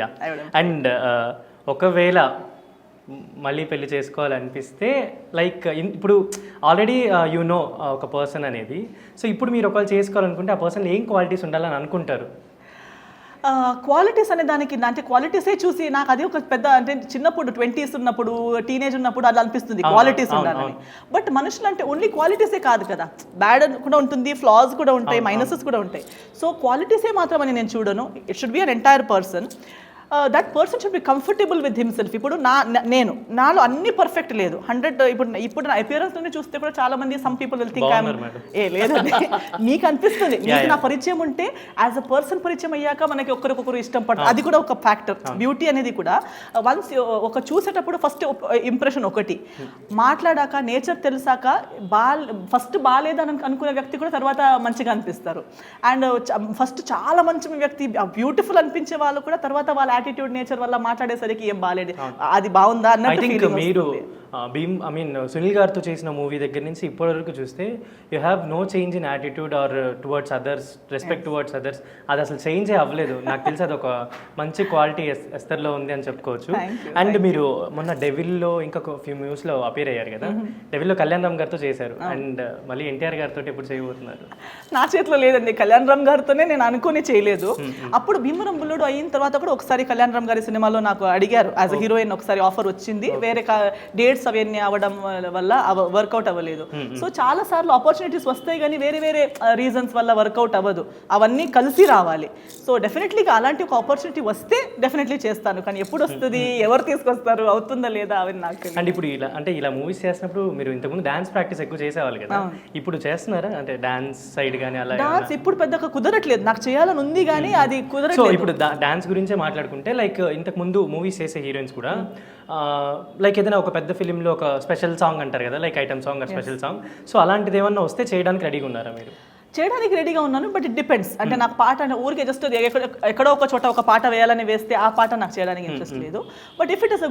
Yeah. And ఒకవేళ మళ్ళీ పెళ్లి చేసుకోవాలనిపిస్తే లైక్ ఇప్పుడు ఆల్రెడీ యు నో ఒక పర్సన్ అనేది, సో ఇప్పుడు మీరు ఒకవేళ చేసుకోవాలనుకుంటే ఆ పర్సన్ ఏం క్వాలిటీస్ ఉండాలని అనుకుంటారు? క్వాలిటీస్ అనే దానికి అంటే క్వాలిటీసే చూసి నాకు అది ఒక పెద్ద అంటే చిన్నప్పుడు 20s ఉన్నప్పుడు టీనేజ్ ఉన్నప్పుడు అలా అనిపిస్తుంది క్వాలిటీస్ ఉండాలని. బట్ మనుషులు అంటే ఓన్లీ క్వాలిటీసే కాదు కదా, బ్యాడ్ కూడా ఉంటుంది, ఫ్లాస్ కూడా ఉంటాయి, మైనసెస్ కూడా ఉంటాయి. సో క్వాలిటీసే మాత్రం అని నేను చూడను. It should be an entire person. That person should be comfortable with himself. ఇప్పుడు నేను నాలో అన్ని పర్ఫెక్ట్ లేదు 100. ఇప్పుడు నా అపియరెన్స్ నుండి చూస్తే కూడా చాలా మంది సమ్ పీపుల్ విల్ థింక్ లేదండి మీకు అనిపిస్తుంది. మీకు నా పరిచయం ఉంటే యాజ్ అ పర్సన్ పరిచయం అయ్యాక మనకి ఒకరికొకరు ఇష్టం పడుతుంది, అది కూడా ఒక ఫ్యాక్టర్. బ్యూటీ అనేది కూడా వన్స్ ఒక చూసేటప్పుడు ఫస్ట్ ఇంప్రెషన్ ఒకటి, మాట్లాడాక నేచర్ తెలిసాక ఫస్ట్ బాగాలేదని అనుకునే వ్యక్తి కూడా తర్వాత మంచిగా అనిపిస్తారు. అండ్ ఫస్ట్ చాలా మంచి వ్యక్తి బ్యూటిఫుల్ అనిపించే వాళ్ళు కూడా తర్వాత వాళ్ళ యాటిట్యూడ్ నేచర్ వల్ల మాట్లాడేసరికి ఏం బాగాలేదు, అది బాగుందా అన్నట్టు. మీరు సునీల్ గారితో చేసిన మూవీ దగ్గర నుంచి ఇప్పటి వరకు చూస్తే you have no change in attitude or towards others, respect towards others. అది అసలు చేంజే అవ్వలేదు. నాకు తెలిసి అది ఒక మంచి క్వాలిటీ ఎస్తర్లో ఉంది అని చెప్పుకోవచ్చు. అండ్ మీరు మొన్న డెవిల్లో ఇంకా ఫ్యూ మూవీస్లో అపీర్ అయ్యారు కదా, డెవిల్లో కళ్యాణ్ రామ్ గారితో చేశారు, అండ్ మళ్ళీ ఎన్టీఆర్ గారితో ఎప్పుడు చేయబోతున్నారు? నా చేతిలో లేదండి, కళ్యాణ్ రామ్ గారితోనే నేను అనుకుని చేయలేదు. అప్పుడు భీమరం బుల్లుడు అయిన తర్వాత కూడా ఒకసారి కళ్యాణ్ రామ్ గారి సినిమాలో నాకు అడిగారు యాజ్ అ హీరోయిన్, ఒకసారి ఆఫర్ వచ్చింది, వేరే డేట్స్ అవన్నీ అవ్వడం వల్ల వర్కౌట్ అవ్వలేదు. సో చాలా సార్లు ఆపర్చునిటీస్ వస్తాయి కానీ వేరే వేరే రీజన్స్ వల్ల వర్కౌట్ అవ్వదు, అవన్నీ కలిసి రావాలి. సో డెఫినెట్లీగా అలాంటి ఒక ఆపర్చునిటీ వస్తే డెఫినెట్లీ చేస్తాను, కానీ ఎప్పుడు వస్తుంది, ఎవరు తీసుకొస్తారు, అవుతుందా లేదా అవి నాకు. అండ్ ఇప్పుడు ఇలా మూవీస్ చేసినప్పుడు మీరు ఇంతకుముందు డాన్స్ ప్రాక్టీస్ ఎక్కువ చేసేవాళ్ళు కదా, ఇప్పుడు చేస్తున్నారా? అంటే డాన్స్ సైడ్ కానీ అలా? డాన్స్ ఇప్పుడు పెద్దగా కుదరట్లేదు, నాకు చేయాలని ఉంది కానీ అది కుదరట్లేదు. సో ఇప్పుడు డాన్స్ గురించే మాట్లాడుకుంటే లైక్ ఇంతకు ముందు మూవీస్ చేసే హీరోయిన్స్ కూడా లైక్ ఏదైనా ఒక పెద్ద ఫిలింలో ఒక స్పెషల్ సాంగ్ అంటారు కదా, like item song or special song, so అలాంటిది ఏమన్నా వస్తే చేయడానికి రెడీగా ఉన్నారా మీరు? చేయడానికి రెడీగా ఉన్నాను, బట్ ఇట్ డిపెండ్స్. అంటే నాకు పాట అంటే ఊరికే జస్ట్ ఎక్కడో ఒక చోట ఒక పాట వేయాలని వేస్తే ఆ పాట నాకు చేయడానికి ఇంట్రెస్ట్ లేదు. But if it is a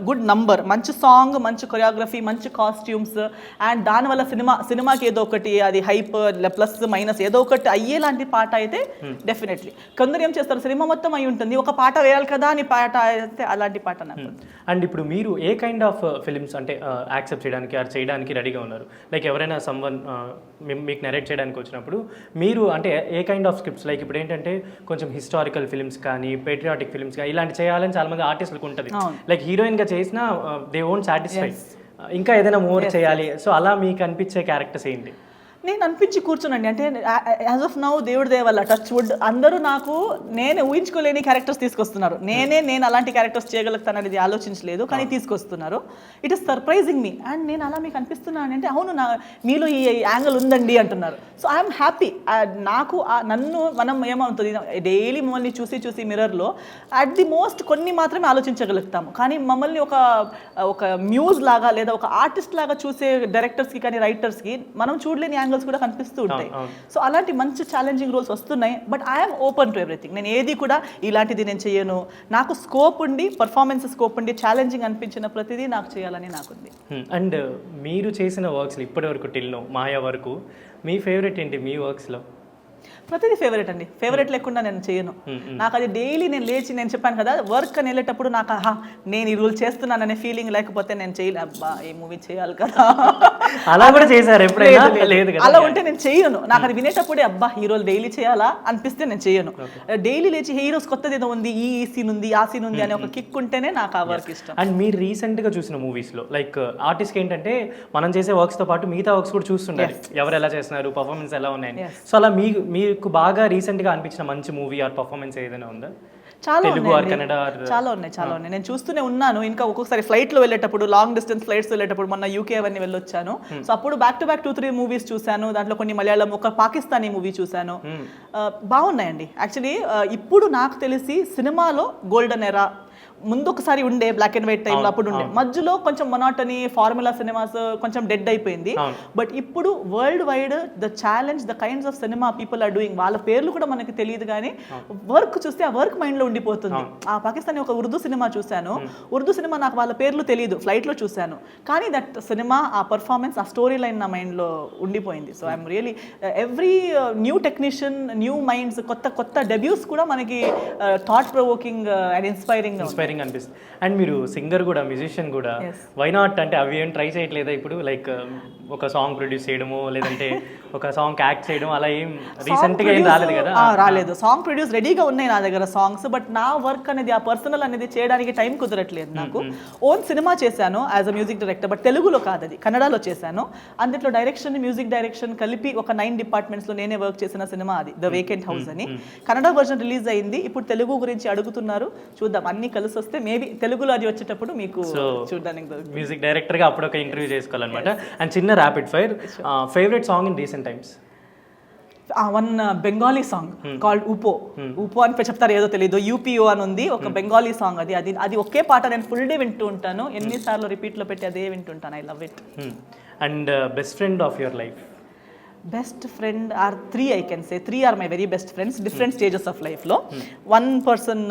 good number, మంచి సాంగ్, మంచి కొరియోగ్రఫీ, మంచి కాస్ట్యూమ్స్, అండ్ దానివల్ల సినిమాకి ఏదో ఒకటి అది హైప్ ప్లస్ మైనస్ ఏదో ఒకటి అయ్యేలాంటి పాట అయితే డెఫినెట్లీ. కొందరు ఏం చేస్తారు, సినిమా మొత్తం అయి ఉంటుంది, ఒక పాట వేయాలి కదా అని పాట అయితే అలాంటి పాట నాకు. అండ్ ఇప్పుడు మీరు ఏ కైండ్ ఆఫ్ ఫిలిమ్స్ అంటే యాక్సెప్ట్ చేయడానికి ఆర్ చేయడానికి రెడీగా ఉన్నారు? లైక్ ఎవరైనా సమ్వన్ మీకు నెరేట్ చేయడానికి వచ్చినప్పుడు మీరు అంటే ఏ కైండ్ ఆఫ్ స్క్రిప్ట్స్, లైక్ ఇప్పుడు ఏంటంటే కొంచెం హిస్టారికల్ ఫిల్మ్స్ కానీ పేట్రియాటిక్ ఫిల్మ్స్ కానీ ఇలాంటి చేయాలని చాలా మంది ఆర్టిస్టులకు ఉంటుంది, లైక్ హీరోయిన్ గా చేసినా దే వోంట్ సాటిస్ఫై, ఇంకా ఏదైనా మోర్ చేయాలి, సో అలా మీకు అనిపించే క్యారెక్టర్స్ ఏంటి? నేను అనిపించి కూర్చునండి, అంటే యాజ్ ఆఫ్ నౌ దేవుడి దయ వల్ల టచ్ వుడ్ అందరూ నాకు నేను ఊహించుకోలేని క్యారెక్టర్స్ తీసుకొస్తున్నారు. నేను అలాంటి క్యారెక్టర్స్ చేయగలుగుతాను అనేది ఆలోచించలేదు, కానీ తీసుకొస్తున్నారు. It is surprising me. And నేను అలా మీకు అనిపిస్తున్నాను అంటే అవును మీలో ఈ యాంగిల్ ఉందండి అంటున్నారు. So I'm happy. నాకు మనం ఏమవుతుంది, డైలీ మమ్మల్ని చూసి మిర్రర్లో అట్ ది మోస్ట్ కొన్ని మాత్రమే ఆలోచించగలుగుతాము, కానీ మమ్మల్ని ఒక మ్యూజ్ లాగా లేదా ఒక ఆర్టిస్ట్ లాగా చూసే డైరెక్టర్స్కి కానీ రైటర్స్కి మనం చూడలేని యాంగిల్స్ కూడా కనిపిస్తూ ఉంటాయి. సో అలాంటి మంచి ఛాలెంజింగ్ రోల్స్ వస్తున్నాయి, but I'm open to everything. నేను ఏది కూడా ఇలాంటిది నేను చేయను, నాకు స్కోప్ ఉండి పర్ఫార్మెన్స్ స్కోప్ ఉండి ఛాలెంజింగ్ అనిపించిన ప్రతిదీ నాకు చేయాలని నాకుంది. అండ్ మీరు చేసిన వర్క్స్లో ఇప్పటి వరకు టిల్నో మాయా వరకు మీ ఫేవరెట్ ఏంటి మీ వర్క్స్లో? ప్రతిదీ ఫేవరెట్ అండి, ఫేవరెట్ లేకుండా నేను చేయను. నాకు అది డైలీ నేను లేచి, నేను చెప్పాను కదా వర్క్ అని వెళ్ళేటప్పుడు నాకు నేను ఈ రూల్ చేస్తున్నాననే ఫీలింగ్ లేకపోతే నేను చేయలే. అబ్బా ఈ మూవీ చేయాలి కదా, అలా కూడా చేశారు ఎప్పుడైనా? లేదు, అలా ఉంటే నేను చేయను. నాకు అది వినేటప్పుడే అబ్బా హీరోలు డైలీ చేయాలా అనిపిస్తే నేను చేయను. డైలీ లేచి హీరోస్ కొత్తది ఏదో ఉంది, ఈ సీన్ ఉంది, ఆ సీన్ ఉంది అని ఒక కిక్ ఉంటేనే నాకు ఆ వర్క్ ఇష్టం. అండ్ మీరు రీసెంట్ గా చూసిన మూవీస్ లో లైక్ ఆర్టిస్ట్ ఏంటంటే మనం చేసే వర్క్స్ తో పాటు మిగతా వర్క్స్ కూడా చూస్తుంటారు, ఎవరు ఎలా చేస్తున్నారు, పర్ఫార్మెన్స్ ఎలా ఉన్నాయని. సో అలా మీకు బాగా రీసెంట్ గా అనిపించిన మంచి మూవీ ఆర్ పర్ఫార్మెన్స్ ఏదైనా ఉందా? చాలా ఉన్నాయి. నేను చూస్తూనే ఉన్నాను. ఇంకా ఒక్కొక్కసారి ఫ్లైట్లో వెళ్ళేటప్పుడు, లాంగ్ డిస్టెన్స్ ఫ్లైట్స్ వెళ్ళేటప్పుడు, మొన్న యూకే అవన్నీ వెళ్ళొచ్చాను. సో అప్పుడు బ్యాక్ టు బ్యాక్ 2-3 మూవీస్ చూశాను. దాంట్లో కొన్ని మలయాళం, ఒక పాకిస్తానీ మూవీ చూశాను. బాగున్నాయండి. యాక్చువల్లీ ఇప్పుడు నాకు తెలిసి సినిమాలో గోల్డెన్ ఎరా ముందు ఒకసారి ఉండే బ్లాక్ అండ్ వైట్ టైంలో అప్పుడు ఉండే, మధ్యలో కొంచెం మొనాటనీ ఫార్ములా సినిమాస్ కొంచెం డెడ్ అయిపోయింది. బట్ ఇప్పుడు world wide the challenge, the kinds of cinema people are doing, వాళ్ళ పేర్లు కూడా మనకి తెలియదు కానీ వర్క్ చూస్తే ఆ వర్క్ మైండ్ లో ఉండిపోతుంది. ఆ పాకిస్తానీ ఒక ఉర్దూ సినిమా చూశాను, ఉర్దూ సినిమా నాకు వాళ్ళ పేర్లు తెలియదు, ఫ్లైట్ లో చూశాను, కానీ దట్ సినిమా, ఆ పర్ఫార్మెన్స్, ఆ స్టోరీ లైన్ నా మైండ్ లో ఉండిపోయింది. So I'm really every new technician, new minds, కొత్త కొత్త డెబ్యూస్ కూడా మనకి థాట్ ప్రొవోకింగ్ అండ్ ఇన్స్పైరింగ్ అనిపిస్తుంది. అండ్ మీరు సింగర్ కూడా, మ్యూజిషియన్ కూడా, వై నాట్ అంటే అవి ఏం ట్రై చేయట్లేదా ఇప్పుడు? లైక్ ఒక సాంగ్ ప్రొడ్యూస్ చేయడము, లేదంటే ఒక సాంగ్ యాక్ట్ చేయడం, అలా ఏం రీసెంట్ గా ఏం రాలేదు కదా? రాలేదు. సాంగ్ ప్రొడ్యూస్ రెడీగా ఉన్నాయి నా దగ్గర సాంగ్స్, బట్ నా వర్క్ అనేది, ఆ పర్సనల్ అనేది చేయడానికి టైం కుదరట్లేదు నాకు. ఓన్ సినిమా చేశాను as a music director, but తెలుగులో కాదు, అది కన్నడలో చేశాను. అందులో డైరెక్షన్, మ్యూజిక్ డైరెక్షన్ కలిపి ఒక 9 డిపార్ట్మెంట్స్ లో నేనే వర్క్ చేసిన సినిమా అది, ద వేకెంట్ హౌస్ అని. కన్నడ వర్జన్ రిలీజ్ అయింది, ఇప్పుడు తెలుగు గురించి అడుగుతున్నారు, చూద్దాం అన్ని కలిసి వస్తే మేబీ తెలుగులో అది వచ్చేటప్పుడు మీకు చూడడానికి. మ్యూజిక్ డైరెక్టర్ గా అప్పుడు ఒక ఇంటర్వ్యూ చేసుకోవాలన్నమాట. అండ్ చిన్న rapid fire, favourite song in recent times? One Bengali song called Upo. Upo అని చెప్తారు, ఏదో తెలియదు, యూపీఓ అని ఉంది, ఒక బెంగాలీ సాంగ్ అది. అది ఒకే పాట నేను ఫుల్ డే వింటూ ఉంటాను, ఎన్నిసార్లు రిపీట్ లో పెట్టి అదే వింటుంటాను. I love it. And best friend of your life? Best friend are 3, I can say 3 are my very best friends, different stages of లైఫ్లో. వన్ పర్సన్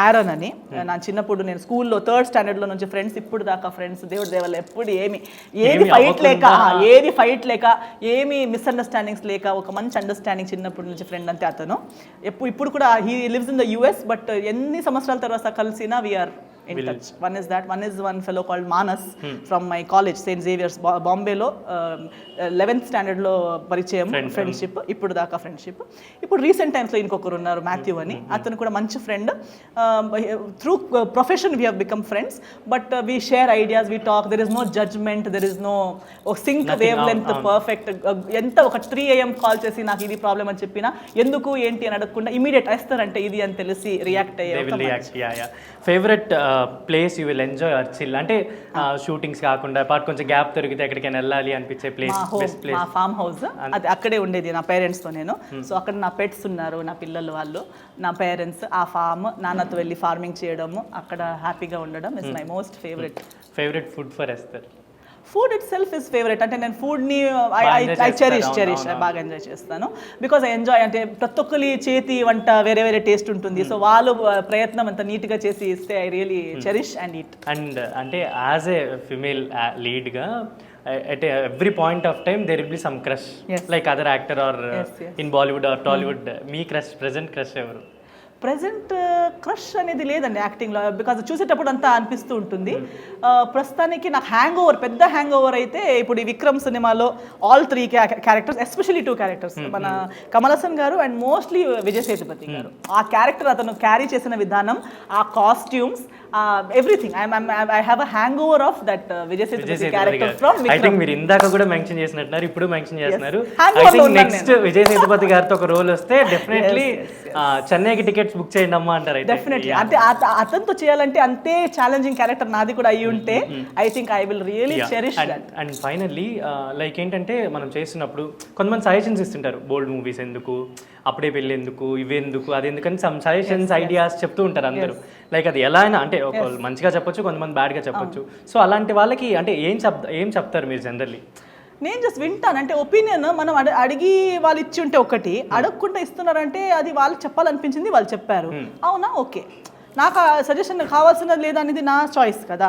ఆరన్ అని, నా చిన్నప్పుడు నేను స్కూల్లో 3rd స్టాండర్డ్లో నుంచి ఫ్రెండ్స్, ఇప్పుడు దాకా ఫ్రెండ్స్, దేవుడి దేవల్ల ఎప్పుడు ఏది ఫైట్ లేక ఏమి మిస్అండర్స్టాండింగ్స్ లేక ఒక మంచి అండర్స్టాండింగ్ చిన్నప్పటి నుంచి ఫ్రెండ్ అంతే అతను. ఇప్పుడు కూడా he lives in the US, but ఎన్ని సంవత్సరాల తర్వాత కలిసినా we are in touch. One is one fellow called Manas from my college, St. Xavier's, Bombay lo 11th standard లో పరిచయం, ఫ్రెండ్షిప్, ఇప్పుడు దాకా ఫ్రెండ్షిప్. ఇప్పుడు రీసెంట్ టైమ్స్ లో ఇంకొకరు ఉన్నారు, మాథ్యూ అని, అతను కూడా మంచి friend. Through profession we have become friends, but we share ideas, we talk, there is no judgement, there is no sync wavelength perfect. ఎంత ఒక 3 AM కాల్ చేసి నాకు ఇది ప్రాబ్లం అని చెప్పినా ఎందుకు ఏంటి అని అడగకుండా ఇమీడియట్ వేస్తారంటే ఇది అని తెలిసి రియాక్ట్ అయ్యే. Favourite place you will enjoy or chill, అంటే షూటింగ్స్ కాకుండా కొంచెం గ్యాప్ దొరికితే ఎక్కడికైనా వెళ్ళాలి అనిపించే ప్లేస్? Best place? మా ఫామ్ హౌస్, అది అక్కడే ఉండేది నా పేరెంట్స్ తో నేను. సో అక్కడ నా పెట్స్ ఉన్నారు, నా పిల్లలు, వాళ్ళు, నా పేరెంట్స్, ఆ ఫామ్, నాన్నతో వెళ్ళి ఫార్మింగ్ చేయడము, అక్కడ హ్యాపీగా ఉండడం is my most favourite. Favourite food for Esther? Food it self is favourite. అంటే నేను ఫుడ్ని ఐ చెరిష్ బాగా ఎంజాయ్ చేస్తాను, బికాజ్ ఐ ఎంజాయ్. అంటే ప్రతి ఒక్కరి చేతి వంట వేరే వేరే టేస్ట్ ఉంటుంది, సో వాళ్ళు ప్రయత్నం అంత నీట్గా చేసి ఇస్తే I really cherish and eat. And అంటే యాజ్ ఏ ఫిమేల్ లీడ్గా at every point of time there will be some crush, like other actor or in Bollywood or Tollywood. Me crush, present crush evaru? Present crush అనేది లేదండి యాక్టింగ్లో, because చూసేటప్పుడు అంతా అనిపిస్తూ ఉంటుంది. ప్రస్తుతానికి నాకు పెద్ద హ్యాంగ్ ఓవర్ అయితే ఇప్పుడు ఈ విక్రమ్ సినిమాలో ఆల్ 3 క్యారెక్టర్స్, ఎస్పెషల్లీ 2 క్యారెక్టర్స్, మన కమల్ హాసన్ గారు అండ్ మోస్ట్లీ విజయ్ సేతుపతి గారు, ఆ క్యారెక్టర్ అతను క్యారీ చేసిన విధానం, ఆ costumes, everything. I have a hang over of that Vijay Sethupathi character from Vikram. I think మీరు ఇందాక కూడా మెన్షన్ చేసినట్టున్నారు, ఇప్పుడు మెన్షన్ చేస్తున్నారు. I think next Vijay Sethupathi గారితో ఒక రోల్ వస్తే డెఫినెట్లీ చెన్నైకి టికెట్స్ బుక్ చేయండి అమ్మా అంటారు. డెఫినెట్లీ. అంటే అతనితో చేయాలంటే అంతే ఛాలెంజింగ్ క్యారెక్టర్ నాది కూడా అయ్యి ఉంటే I think I will really cherish that. And finally like ఏంటంటే మనం చేస్తున్నప్పుడు కొంతమంది సజెషన్స్ ఇస్తుంటారు, బోల్డ్ మూవీస్ ఎందుకు, అప్పుడే పెళ్ళి ఎందుకు, ఇవెందుకు, అది ఎందుకని సమ్ సజెషన్స్, ఐడియాస్ చెప్తూ ఉంటారు అందరూ. లైక్ అది ఎలా అయినా, అంటే ఒక మంచిగా చెప్పొచ్చు, కొంతమంది బ్యాడ్గా చెప్పొచ్చు. సో అలాంటి వాళ్ళకి అంటే ఏం చెప్తారు మీరు జనరల్లీ? నేను జస్ట్ వింటాను. అంటే ఒపీనియన్ మనం అడిగి వాళ్ళు ఇచ్చి ఉంటే ఒకటి, అడగకుండా ఇస్తున్నారంటే అది వాళ్ళకి చెప్పాలనిపించింది, వాళ్ళు చెప్పారు, అవునా ఓకే, నాకు సజెషన్ కావాల్సినది లేదా అనేది నా చాయిస్ కదా.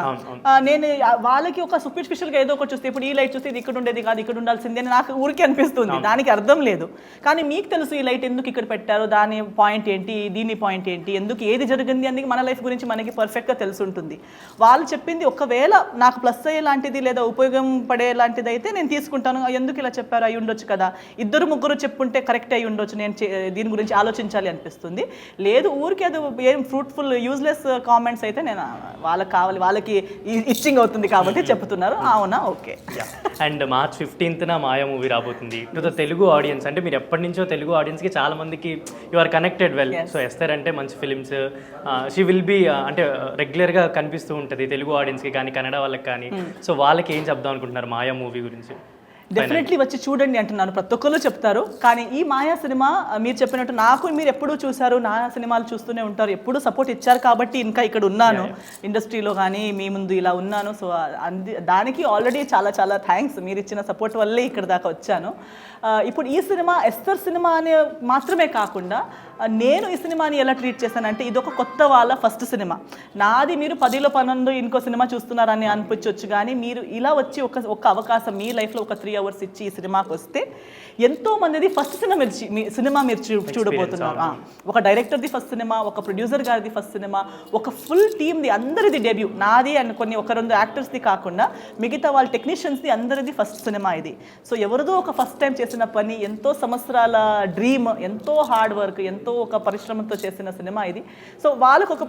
నేను వాళ్ళకి ఒక సూపర్ఫిషియల్గా ఏదో ఒకటి చూస్తే, ఇప్పుడు ఈ లైట్ చూస్తే ఇది ఇక్కడ ఉండేది కాదు, ఇక్కడ ఉండాల్సింది అని నాకు ఊరికే అనిపిస్తుంది, దానికి అర్థం లేదు. కానీ మీకు తెలుసు ఈ లైట్ ఎందుకు ఇక్కడ పెట్టారు, దాని పాయింట్ ఏంటి, దీని పాయింట్ ఏంటి, ఎందుకు ఏది జరిగింది అనేది మన లైఫ్ గురించి మనకి పర్ఫెక్ట్గా తెలిసి ఉంటుంది. వాళ్ళు చెప్పింది ఒకవేళ నాకు ప్లస్ అయ్యే లాంటిది లేదా ఉపయోగం పడే లాంటిది అయితే నేను తీసుకుంటాను. ఎందుకు ఇలా చెప్పారు, అయి ఉండొచ్చు కదా, 2-3 చెప్పుంటే కరెక్ట్ అయి ఉండొచ్చు, నేను దీని గురించి ఆలోచించాలి అనిపిస్తుంది. లేదు ఊరికే అది ఏం ఫ్రూట్ఫుల్ యూజ్లెస్ కామెంట్స్ అయితే నేను వాళ్ళకి కావాలి, వాళ్ళకి ఇచ్చింగ్ అవుతుంది కాబట్టి చెప్తున్నారు, అవునా okay. And March 15th Maya movie రాబోతుంది టు ద తెలుగు ఆడియన్స్. అంటే మీరు ఎప్పటి నుంచో తెలుగు ఆడియన్స్కి చాలా మందికి you are connected well. So Esther అంటే మంచి ఫిలిమ్స్, షీ విల్ బీ అంటే రెగ్యులర్గా కనిపిస్తూ ఉంటుంది తెలుగు ఆడియన్స్కి కానీ కన్నడ వాళ్ళకి కానీ. సో వాళ్ళకి ఏం చెప్దాం అనుకుంటున్నారు మాయా మూవీ గురించి? డెఫినెట్లీ వచ్చి చూడండి అంటున్నాను, ప్రతి ఒక్కరు చెప్తారు. కానీ ఈ మాయా సినిమా మీరు చెప్పినట్టు నాకు మీరు ఎప్పుడూ చూశారు, నా సినిమాలు చూస్తూనే ఉంటారు, ఎప్పుడూ సపోర్ట్ ఇచ్చారు కాబట్టి ఇంకా ఇక్కడ ఉన్నాను ఇండస్ట్రీలో కానీ మీ ముందు ఇలా ఉన్నాను. సో దానికి ఆల్రెడీ చాలా చాలా థ్యాంక్స్, మీరు ఇచ్చిన సపోర్ట్ వల్లే ఇక్కడ దాకా వచ్చాను. ఇప్పుడు ఈ సినిమా ఎస్తర్ సినిమా అని మాత్రమే కాకుండా నేను ఈ సినిమాని ఎలా ట్రీట్ చేశానంటే ఇది ఒక కొత్త వాళ్ళ ఫస్ట్ సినిమా. నాది మీరు 10లో 12 ఇంకో సినిమా చూస్తున్నారని అనిపించవచ్చు, కానీ మీరు ఇలా వచ్చి ఒక అవకాశం మీ లైఫ్లో ఒక 3 hours ఇచ్చి ఈ సినిమాకి వస్తే ఎంతో మందిది ఫస్ట్ సినిమా మీరు చూడబోతున్నారు. ఒక డైరెక్టర్ది ఫస్ట్ సినిమా, ఒక ప్రొడ్యూసర్ గారిది ఫస్ట్ సినిమా, ఒక ఫుల్ టీమ్ది అందరిది డెబ్యూ, నాది అండ్ కొన్ని 1-2 యాక్టర్స్ది కాకుండా మిగతా వాళ్ళ టెక్నీషియన్స్ది అందరిది ఫస్ట్ సినిమా ఇది. సో ఎవరిదో ఒక ఫస్ట్ టైం చేసిన పని, ఎంతో సంవత్సరాల డ్రీమ్, ఎంతో హార్డ్ వర్క్, ఎంతో ఒక పరిశ్రమతో చేసిన సినిమా ఇది. సో వాళ్ళకు ఒక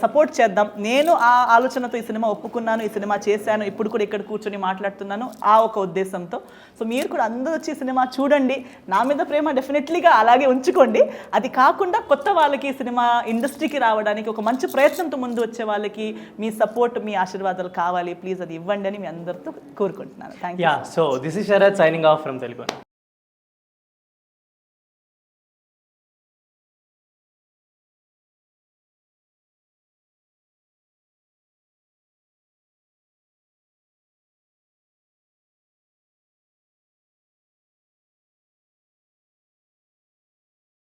సపోర్ట్ చేద్దాం. నేను ఆ ఆలోచనతో ఈ సినిమా ఒప్పుకున్నాను, ఈ సినిమా చేశాను, ఇప్పుడు కూడా ఇక్కడ కూర్చొని మాట్లాడుతున్నాను ఆ ఒక ఉద్దేశంతో. సో మీరు కూడా అందరూ వచ్చి సినిమా చూడండి, నా మీద ప్రేమ డెఫినెట్లీగా అలాగే ఉంచుకోండి. అది కాకుండా కొత్త వాళ్ళకి సినిమా ఇండస్ట్రీకి రావడానికి ఒక మంచి ప్రయత్నంతో ముందు వచ్చే వాళ్ళకి మీ సపోర్ట్, మీ ఆశీర్వాదాలు కావాలి, ప్లీజ్ అది ఇవ్వండి అని మీ అందరితో కోరుకుంటున్నాను. Thank you. So this is Sarath signing off from Telugu.